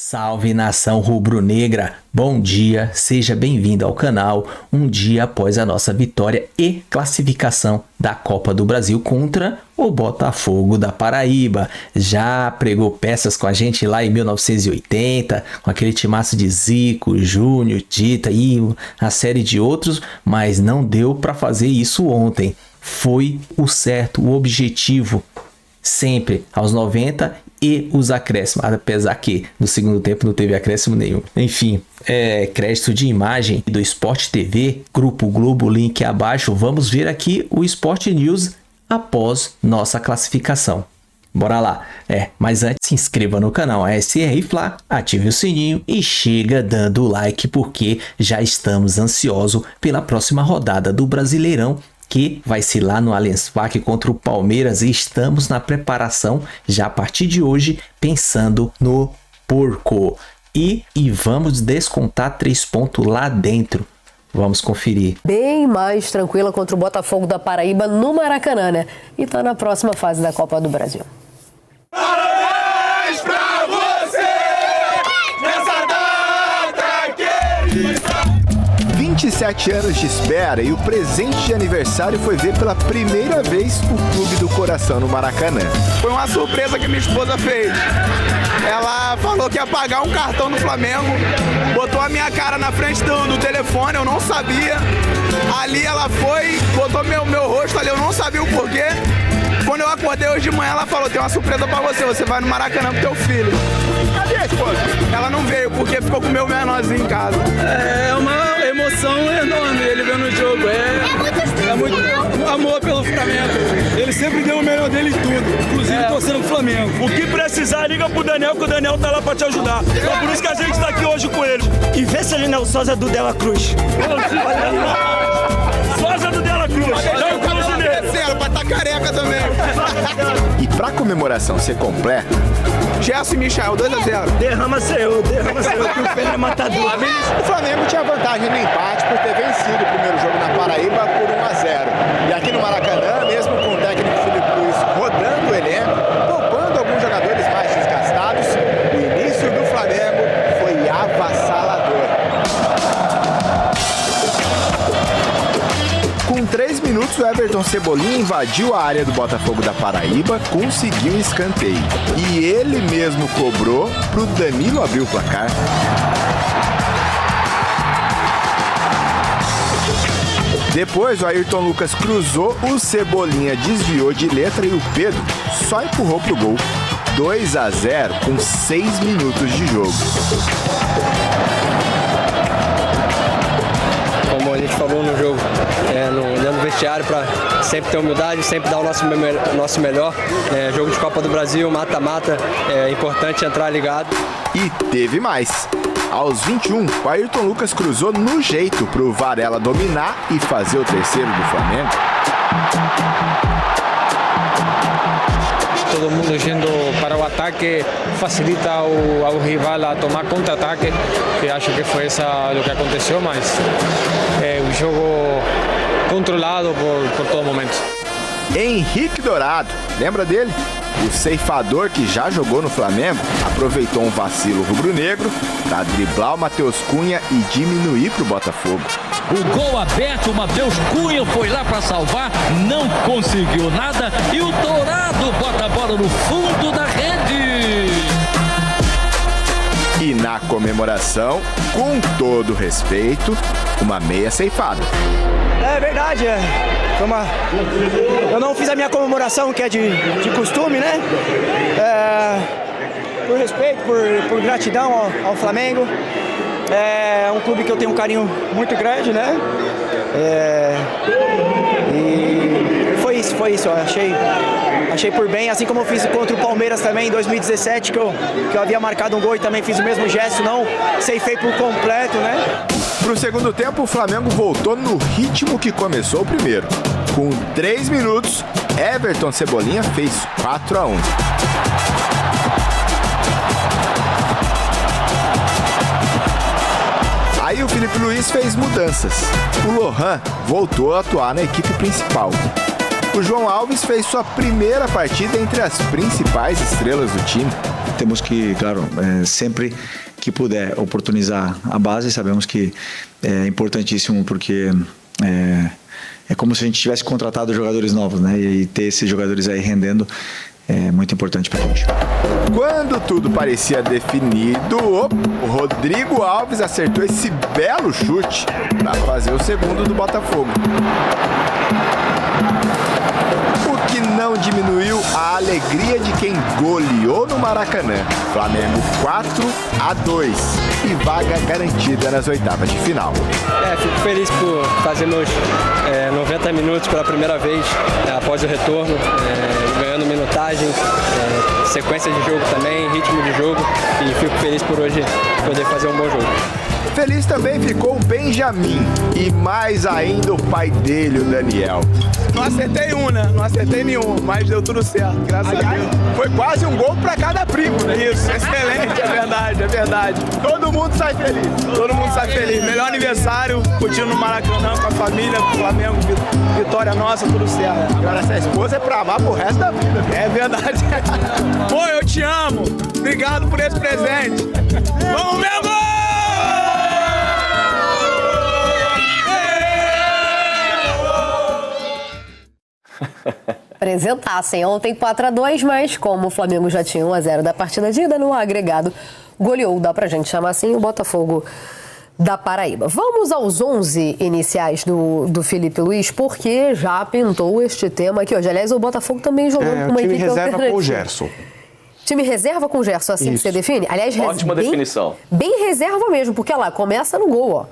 Salve nação rubro-negra, bom dia, seja bem-vindo ao canal, um dia após a nossa vitória e classificação da Copa do Brasil contra o Botafogo da Paraíba. Já pregou peças com a gente lá em 1980, com aquele timaço de Zico, Júnior, Tita e a série de outros, mas não deu para fazer isso ontem. Foi o certo, o objetivo, sempre aos 90 e os acréscimos, apesar que no segundo tempo não teve acréscimo nenhum. Enfim, crédito de imagem do Sport TV, Grupo Globo, link abaixo. Vamos ver aqui o Sport News após nossa classificação. Bora lá. Mas antes, se inscreva no canal SR Fla, ative o sininho e chega dando like, porque já estamos ansiosos pela próxima rodada do Brasileirão, que vai ser lá no Allianz Parque contra o Palmeiras, e estamos na preparação já a partir de hoje, pensando no porco. E vamos descontar 3 pontos lá dentro. Vamos conferir. Bem mais tranquila contra o Botafogo da Paraíba no Maracanã, né? E tá na próxima fase da Copa do Brasil. Parabéns pra você nessa data querida. 27 anos de espera e o presente de aniversário foi ver pela primeira vez o Clube do Coração no Maracanã. Foi uma surpresa que minha esposa fez. Ela falou que ia pagar um cartão no Flamengo, botou a minha cara na frente do telefone, eu não sabia. Ali ela foi, botou meu rosto ali, eu não sabia o porquê. Quando eu acordei hoje de manhã, ela falou: tem uma surpresa pra você vai no Maracanã com teu filho. Cadê a esposa? Ela não veio porque ficou com o meu menorzinho em casa. É uma emoção enorme ele vendo o jogo. É muito amor pelo Flamengo. Ele sempre deu o melhor dele em tudo, inclusive torcendo pro Flamengo. O que precisar, liga pro Daniel, que o Daniel tá lá pra te ajudar. É por isso que a gente tá aqui hoje com ele. E vê se ele não é o sósia do Dela Cruz. Sósia do Dela Cruz. Dá um cruze nele. Ela vai estar careca também. E pra comemoração ser completa, Gerson e Michael, 2-0. Derrama seu, que o Pedro é matador. o Flamengo tinha vantagem no empate por ter vencido o primeiro jogo na Paraíba por 1-0. E aqui no Maracanã, mesmo com o técnico Felipe Luiz rodando o elenco, poupando alguns jogadores mais desgastados, o início do Flamengo foi avassalador. Com 3 minutos, o Everton Cebolinha invadiu a área do Botafogo da Paraíba, conseguiu um escanteio. E ele mesmo cobrou pro Danilo abrir o placar. Depois, o Ayrton Lucas cruzou, o Cebolinha desviou de letra e o Pedro só empurrou pro gol. 2-0 com 6 minutos de jogo. Como a gente falou no jogo, dentro do vestiário, para sempre ter humildade, sempre dar o nosso melhor. Jogo de Copa do Brasil, mata-mata, é importante entrar ligado. E teve mais. Aos 21, o Ayrton Lucas cruzou no jeito pro Varela dominar e fazer o terceiro do Flamengo. Todo mundo indo para o ataque facilita ao rival a tomar contra-ataque, que acho que foi o que aconteceu, mas é um jogo controlado por todo momento. Henrique Dourado, lembra dele? O ceifador que já jogou no Flamengo aproveitou um vacilo rubro-negro para driblar o Matheus Cunha e diminuir para o Botafogo. O gol aberto, o Matheus Cunha foi lá para salvar, não conseguiu nada e o Dourado bota a bola no fundo da rede. E na comemoração, com todo respeito, uma meia ceifada. É verdade, eu não fiz a minha comemoração, que é de costume, né? Por respeito, por gratidão ao Flamengo. É um clube que eu tenho um carinho muito grande, né? E foi isso. Eu achei por bem, assim como eu fiz contra o Palmeiras também em 2017, que eu havia marcado um gol e também fiz o mesmo gesto, não ceifei por completo, né? Pro segundo tempo, o Flamengo voltou no ritmo que começou o primeiro. Com 3 minutos, Everton Cebolinha fez 4-1. Aí o Felipe Luiz fez mudanças. O Lohan voltou a atuar na equipe principal. o João Alves fez sua primeira partida entre as principais estrelas do time. Temos que, claro, sempre que puder oportunizar a base, sabemos que é importantíssimo porque é como se a gente tivesse contratado jogadores novos, né? E ter esses jogadores aí rendendo é muito importante pra gente. Quando tudo parecia definido, o Rodrigo Alves acertou esse belo chute para fazer o segundo do Botafogo. O que não diminuiu a alegria de quem goleou no Maracanã. Flamengo 4-2 e vaga garantida nas oitavas de final. Fico feliz por fazer meus 90 minutos pela primeira vez após o retorno, ganhando minutagem, sequência de jogo também, ritmo de jogo, e fico feliz por hoje poder fazer um bom jogo. Feliz também ficou o Benjamin e mais ainda o pai dele, o Daniel. Não acertei um, né? Não acertei nenhum, mas deu tudo certo, graças a Deus. Foi quase um gol para cada primo, né? Isso, excelente, é verdade, é verdade. Todo mundo sai feliz. Todo mundo sai feliz. Melhor aniversário, curtindo no Maracanã com a família, com o Flamengo, vitória nossa, tudo certo. Agora essa esposa é pra amar pro resto da vida. É verdade. Pô, eu te amo. Obrigado por esse presente. Vamos mesmo! Apresentassem ontem 4-2, mas como o Flamengo já tinha 1-0 da partida de ida, no agregado goleou, dá pra gente chamar assim, o Botafogo da Paraíba. Vamos aos 11 iniciais do Felipe Luiz, porque já pintou este tema aqui hoje. Aliás, o Botafogo também jogou com uma equipe reserva alternativa. com o Gerson. Time reserva com o Gerson, assim que você define? Aliás, ótima definição. Bem reserva mesmo, porque lá, começa no gol, ó.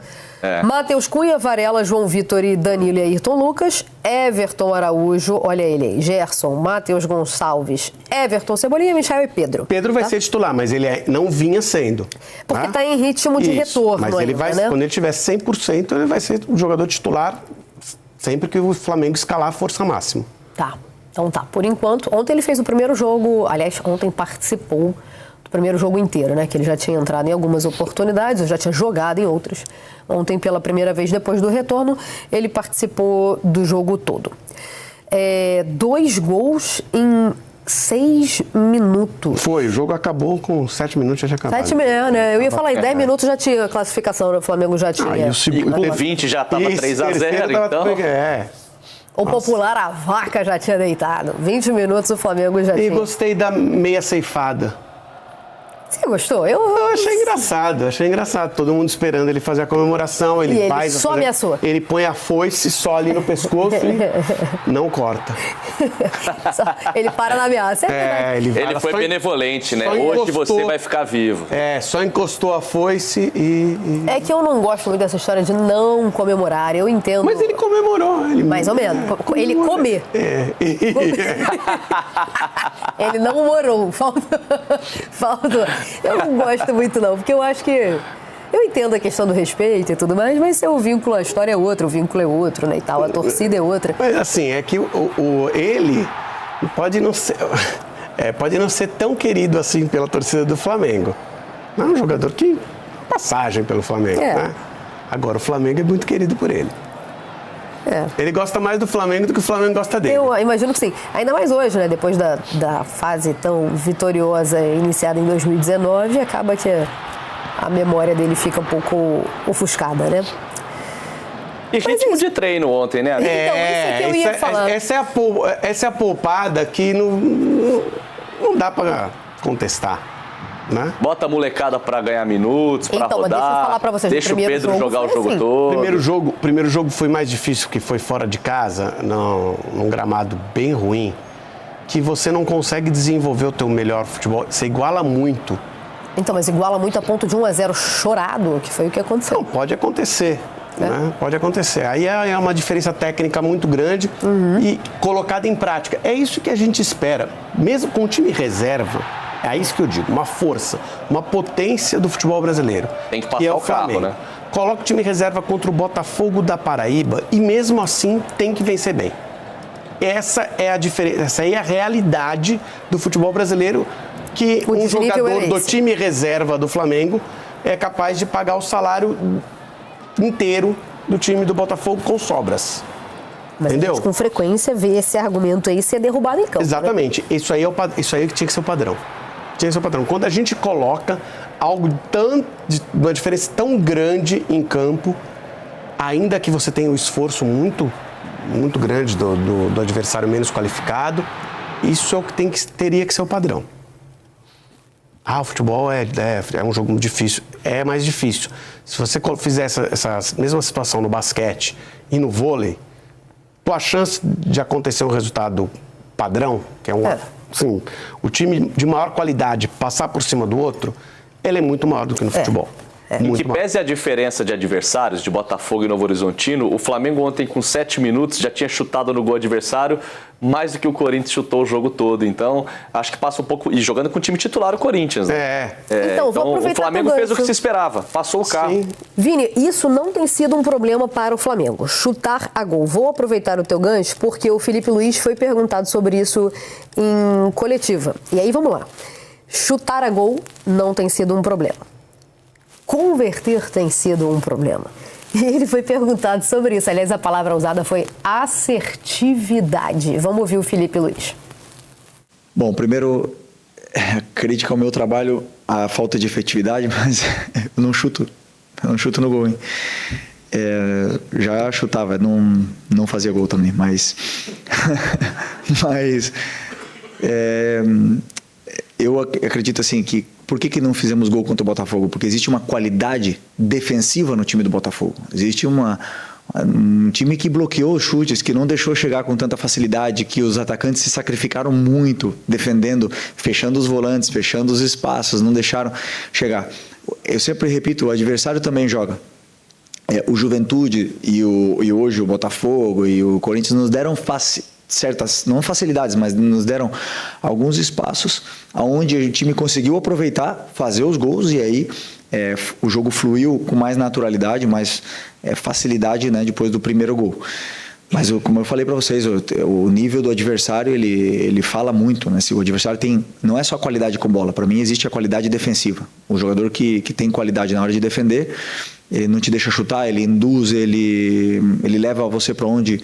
Matheus Cunha, Varela, João Vitor e Danilo e Ayrton Lucas, Everton Araújo, olha ele aí, Gerson, Matheus Gonçalves, Everton Cebolinha, Michael e Pedro. Pedro vai ser titular, mas ele não vinha sendo. Porque tá em ritmo de retorno mas ele ainda, vai, né? quando ele tiver 100%, ele vai ser um jogador titular sempre que o Flamengo escalar a força máxima. Tá, então tá. Por enquanto, ontem ele fez o primeiro jogo, aliás, ontem participou do primeiro jogo inteiro, né? Que ele já tinha entrado em algumas oportunidades, já tinha jogado em outras. Ontem, pela primeira vez depois do retorno, ele participou do jogo todo. 2 gols em 6 minutos. Foi, o jogo acabou com 7 minutos, já tinha acabado. 7 minutos, né? Eu ia falar, em 10 minutos já tinha classificação, o Flamengo já tinha. E com 20 já estava 3-0, então... O popular, a vaca já tinha deitado. 20 minutos o Flamengo já tinha. E gostei da meia ceifada. Você gostou? Eu achei engraçado. Todo mundo esperando ele fazer a comemoração. Ele faz. Só ameaçou. Ele põe a foice só ali no pescoço e não corta. Ele para na ameaça. Ele foi benevolente, né? Hoje você vai ficar vivo. Só encostou a foice e... É que eu não gosto muito dessa história de não comemorar. Eu entendo. Mas ele comemorou. Mais ou menos. Ele comer. Ele não morou. Faltou. Eu não gosto muito não, porque eu acho que... Eu entendo a questão do respeito e tudo mais, mas o vínculo, a história é outra, o vínculo é outro, né, e tal, a torcida é outra. Mas assim, é que ele pode não ser tão querido assim pela torcida do Flamengo. Não é um jogador que... passagem pelo Flamengo, né? Agora, o Flamengo é muito querido por ele. Ele gosta mais do Flamengo do que o Flamengo gosta dele. Eu imagino que sim. Ainda mais hoje, né? Depois da fase tão vitoriosa iniciada em 2019, acaba que a memória dele fica um pouco ofuscada, né? E ritmo de treino ontem, né? Então, isso que eu ia falar. Essa é a poupada que não dá pra contestar. Né? Bota a molecada pra ganhar minutos, pra rodar. Mas deixa eu falar pra vocês, deixa o Pedro jogar o jogo todo. Primeiro jogo foi mais difícil, que foi fora de casa, num gramado bem ruim, que você não consegue desenvolver o teu melhor futebol. Você iguala muito. Então, mas iguala muito a ponto de 1-0 chorado, que foi o que aconteceu. Não, pode acontecer. Né? Pode acontecer. Aí é uma diferença técnica muito grande e colocada em prática. É isso que a gente espera. Mesmo com o time reserva, é isso que eu digo, uma força, uma potência do futebol brasileiro. Tem que passar o carro, né? Coloca o time reserva contra o Botafogo da Paraíba e mesmo assim tem que vencer bem. Essa é a diferença, essa aí é a realidade do futebol brasileiro, que um jogador do time reserva do Flamengo é capaz de pagar o salário inteiro do time do Botafogo com sobras. Mas entendeu? A gente, com frequência, vê esse argumento aí ser derrubado em campo. Exatamente. Né? Isso aí tinha que ser o padrão. Tinha que ser o padrão. Quando a gente coloca algo uma diferença tão grande em campo, ainda que você tenha um esforço muito grande do adversário menos qualificado, isso é o que teria que ser o padrão. O futebol é um jogo muito difícil. É mais difícil. Se você fizer essa mesma situação no basquete e no vôlei, a chance de acontecer um resultado padrão, que é assim, o time de maior qualidade passar por cima do outro, ele é muito maior do que no futebol. Em que pese a diferença de adversários, de Botafogo e Novo Horizontino, o Flamengo ontem com 7 minutos já tinha chutado no gol adversário mais do que o Corinthians chutou o jogo todo. Então, acho que passa um pouco... E jogando com o time titular, o Corinthians, né? Então, vou aproveitar o Flamengo fez o que se esperava, passou o carro. Sim. Vini, isso não tem sido um problema para o Flamengo, chutar a gol. Vou aproveitar o teu gancho porque o Felipe Luiz foi perguntado sobre isso em coletiva. E aí, vamos lá. Chutar a gol não tem sido um problema. Converter tem sido um problema. E ele foi perguntado sobre isso. Aliás, a palavra usada foi assertividade. Vamos ouvir o Felipe Luiz. Bom, primeiro, crítica ao meu trabalho, a falta de efetividade, mas eu não chuto no gol, hein? Já chutava, não fazia gol também, mas eu acredito assim que por que não fizemos gol contra o Botafogo? Porque existe uma qualidade defensiva no time do Botafogo. Existe um time que bloqueou os chutes, que não deixou chegar com tanta facilidade, que os atacantes se sacrificaram muito defendendo, fechando os volantes, fechando os espaços, não deixaram chegar. Eu sempre repito, o adversário também joga. O Juventude e hoje o Botafogo e o Corinthians nos deram certas, não facilidades, mas nos deram alguns espaços onde o time conseguiu aproveitar, fazer os gols e aí o jogo fluiu com mais naturalidade, mais facilidade, né, depois do primeiro gol. Mas como eu falei para vocês, o nível do adversário ele fala muito, né? Se o adversário não é só qualidade com bola, para mim existe a qualidade defensiva. O jogador que tem qualidade na hora de defender, ele não te deixa chutar, ele induz, ele leva você para onde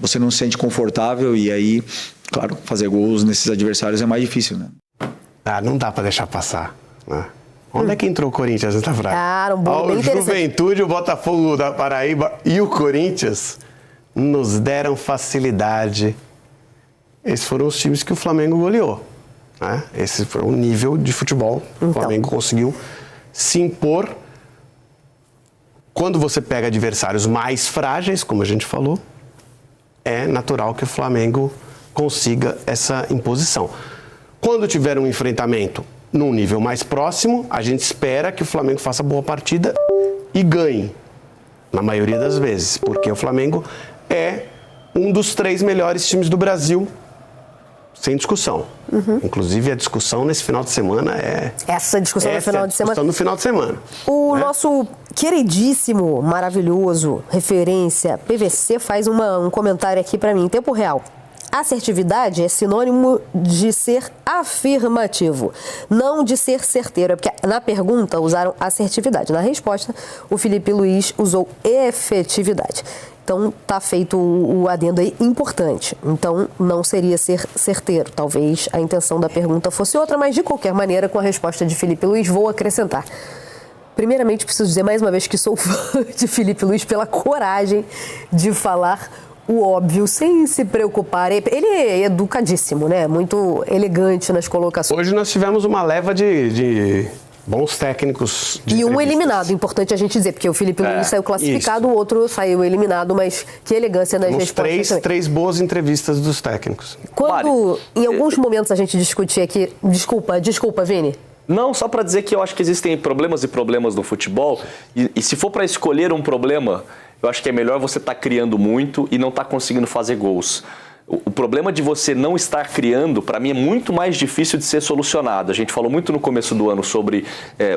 você não se sente confortável e aí, claro, fazer gols nesses adversários é mais difícil, né? Não dá para deixar passar, né? Onde é que entrou o Corinthians nessa frase? Um bom, bem o Juventude, o Botafogo da Paraíba e o Corinthians nos deram facilidade. Esses foram os times que o Flamengo goleou, né? Esse foi o nível de futebol que o Flamengo conseguiu se impor. Quando você pega adversários mais frágeis, como a gente falou, é natural que o Flamengo consiga essa imposição. Quando tiver um enfrentamento num nível mais próximo, a gente espera que o Flamengo faça boa partida e ganhe, na maioria das vezes, porque o Flamengo é um dos 3 melhores times do Brasil, sem discussão. Inclusive, a discussão nesse final de semana Essa discussão no final de semana. No final de semana. O nosso queridíssimo, maravilhoso, referência, PVC, faz um comentário aqui para mim, em tempo real. Assertividade é sinônimo de ser afirmativo, não de ser certeiro. É porque na pergunta usaram assertividade. Na resposta, o Felipe Luiz usou efetividade. Então, tá feito o adendo aí importante. Então, não seria ser certeiro. Talvez a intenção da pergunta fosse outra, mas de qualquer maneira, com a resposta de Felipe Luiz, vou acrescentar. Primeiramente, preciso dizer mais uma vez que sou fã de Felipe Luiz pela coragem de falar o óbvio, sem se preocupar. Ele é educadíssimo, né? Muito elegante nas colocações. Hoje nós tivemos uma leva de bons técnicos de e um eliminado, importante a gente dizer, porque o Felipe Luiz saiu classificado, o outro saiu eliminado, mas que elegância nas respostas. Três boas entrevistas dos técnicos. Quando, em alguns momentos, a gente discutia aqui... Desculpa, Vini. Não, só para dizer que eu acho que existem problemas e problemas no futebol, e se for para escolher um problema, eu acho que é melhor você estar criando muito e não estar conseguindo fazer gols. O problema de você não estar criando, para mim, é muito mais difícil de ser solucionado. A gente falou muito no começo do ano sobre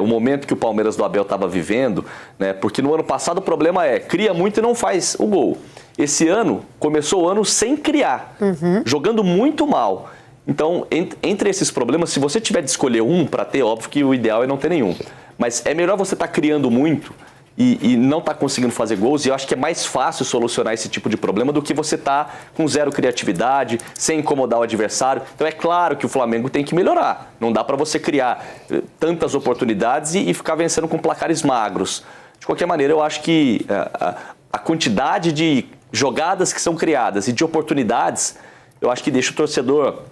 o momento que o Palmeiras do Abel estava vivendo, né? Porque no ano passado o problema cria muito e não faz o gol. Esse ano, começou o ano sem criar, jogando muito mal. Então, entre esses problemas, se você tiver de escolher um para ter, óbvio que o ideal é não ter nenhum. Mas é melhor você estar criando muito e não está conseguindo fazer gols, e eu acho que é mais fácil solucionar esse tipo de problema do que você tá com zero criatividade, sem incomodar o adversário. Então é claro que o Flamengo tem que melhorar. Não dá para você criar tantas oportunidades e ficar vencendo com placares magros. De qualquer maneira, eu acho que a quantidade de jogadas que são criadas e de oportunidades, eu acho que deixa o torcedor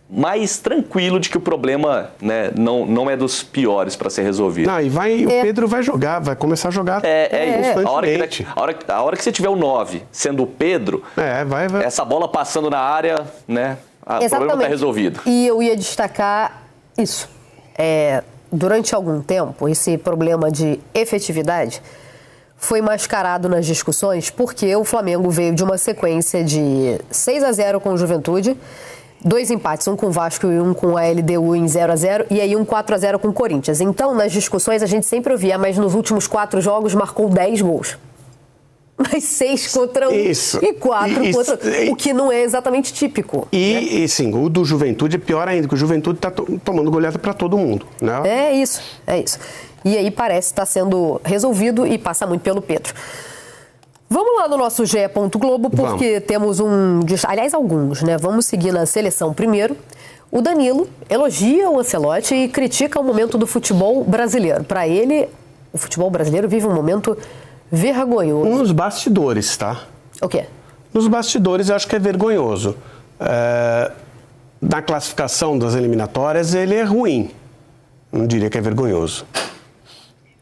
mais tranquilo de que o problema, né, não é dos piores para ser resolvido. Não, o Pedro vai jogar, vai começar a jogar constantemente. A hora que você tiver o 9 sendo o Pedro, essa bola passando na área, né, o problema está resolvido. E eu ia destacar isso. Durante algum tempo, esse problema de efetividade foi mascarado nas discussões porque o Flamengo veio de uma sequência de 6-0 com o Juventude, 2 empates, um com o Vasco e um com a LDU em 0-0, e aí um 4-0 com o Corinthians. Então, nas discussões, a gente sempre ouvia, mas nos últimos 4 jogos marcou 10 gols. Mas 6 contra 1 e 4 contra 1, o que não é exatamente típico. E sim, o do Juventude é pior ainda, porque o Juventude está tomando goleada para todo mundo, né? É isso. E aí parece estar sendo resolvido e passa muito pelo Pedro. Vamos lá no nosso GE. Globo, porque temos alguns, né? Vamos seguir na seleção primeiro. O Danilo elogia o Ancelotti e critica o momento do futebol brasileiro. Para ele, o futebol brasileiro vive um momento vergonhoso. Nos bastidores, tá? O quê? Nos bastidores eu acho que é vergonhoso. Na classificação das eliminatórias ele é ruim. Não diria que é vergonhoso.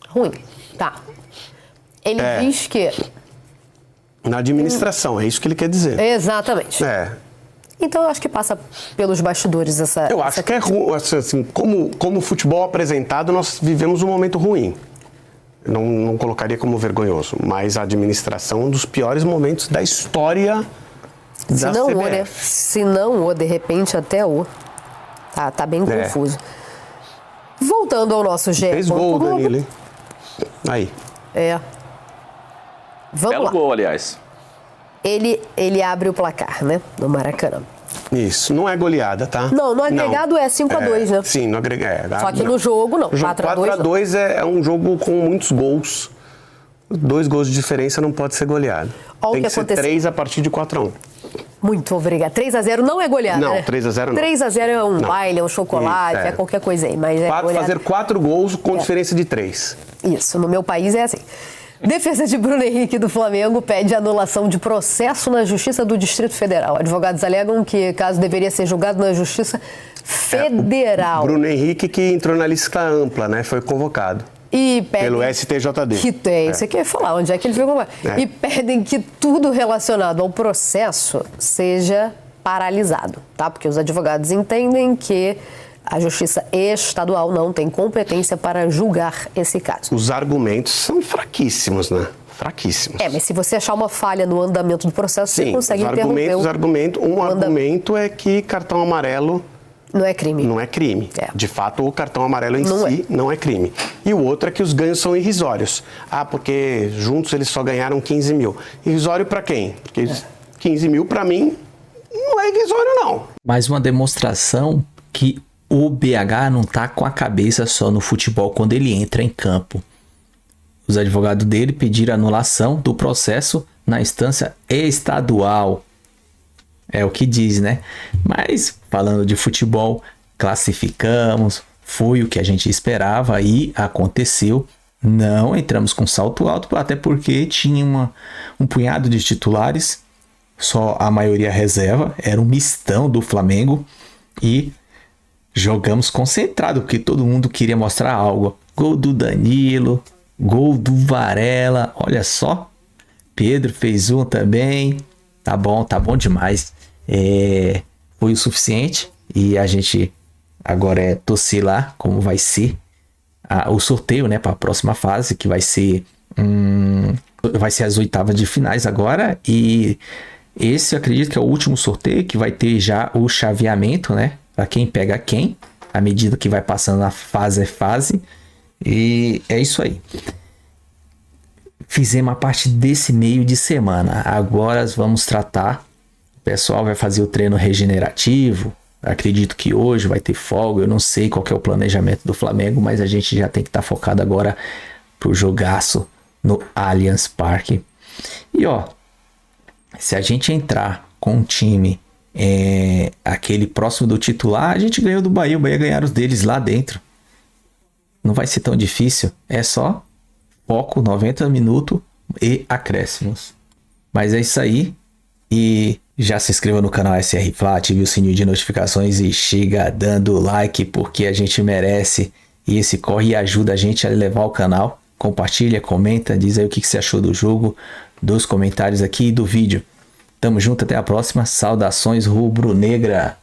Ruim, tá. Ele diz que... Na administração, é isso que ele quer dizer. Exatamente. Então eu acho que passa pelos bastidores essa... Eu acho que é ruim. Assim, como futebol apresentado, nós vivemos um momento ruim. Não colocaria como vergonhoso, mas a administração é um dos piores momentos da história da CBF. Se não, de repente até o. Tá bem confuso. Voltando ao nosso GE. Fez gol, Danilo, hein? Aí. Vamos Belo lá. gol, aliás. Ele abre o placar, né? No Maracanã. Isso, não é goleada, tá? Não, no agregado é 5-2, né? Sim, no agregado. Só que no jogo, não. 4-2 é um jogo com muitos gols. 2 gols de diferença não pode ser goleado. Tem que ser 3 a partir de 4-1. Muito obrigada. 3-0 não é goleada, não, né? 3-0 não. 3-0 é um baile, é um chocolate, é qualquer coisa aí. Mas fazer 4 gols com diferença de 3. Isso, no meu país é assim. Defesa de Bruno Henrique do Flamengo pede anulação de processo na Justiça do Distrito Federal. Advogados alegam que o caso deveria ser julgado na Justiça Federal. Bruno Henrique que entrou na lista ampla, né? Foi convocado. E pelo STJD. Que tem, isso aqui é falar, onde é que ele veio convocar. E pedem que tudo relacionado ao processo seja paralisado, tá? Porque os advogados entendem que a Justiça Estadual não tem competência para julgar esse caso. Os argumentos são fraquíssimos, né? Fraquíssimos. Mas se você achar uma falha no andamento do processo, você consegue interromper Um argumento é que cartão amarelo... Não é crime. Não é crime. De fato, o cartão amarelo em si não é crime. E o outro é que os ganhos são irrisórios. Porque juntos eles só ganharam 15 mil. Irrisório para quem? Porque 15 mil, para mim, não é irrisório, não. Mais uma demonstração que o BH não tá com a cabeça só no futebol quando ele entra em campo. Os advogados dele pediram anulação do processo na instância estadual. É o que diz, né? Mas, falando de futebol, classificamos, foi o que a gente esperava e aconteceu. Não entramos com salto alto, até porque tinha um punhado de titulares, só a maioria reserva, era um mistão do Flamengo e jogamos concentrado, porque todo mundo queria mostrar algo. Gol do Danilo, gol do Varela, olha só, Pedro fez um também, tá bom demais. Foi o suficiente e a gente agora é torcer lá como vai ser o sorteio, né, para a próxima fase, que vai ser as oitavas de finais agora, e esse eu acredito que é o último sorteio, que vai ter já o chaveamento, né, para quem pega quem, à medida que vai passando na fase, e é isso aí. Fizemos a parte desse meio de semana, agora vamos tratar. O pessoal vai fazer o treino regenerativo. Acredito que hoje vai ter folga. Eu não sei qual que é o planejamento do Flamengo, mas a gente já tem que estar focado agora pro jogaço no Allianz Parque. E ó, se a gente entrar com um time aquele próximo do titular, a gente ganhou do Bahia, o Bahia ganharam os deles lá dentro. Não vai ser tão difícil, é só foco, 90 minutos e acréscimos. Mas é isso aí, e já se inscreva no canal SR Fla, ative o sininho de notificações e chega dando like, porque a gente merece, e esse corre ajuda a gente a levar o canal. Compartilha, comenta, diz aí o que você achou do jogo, dos comentários aqui e do vídeo. Tamo junto, até a próxima. Saudações rubro-negra.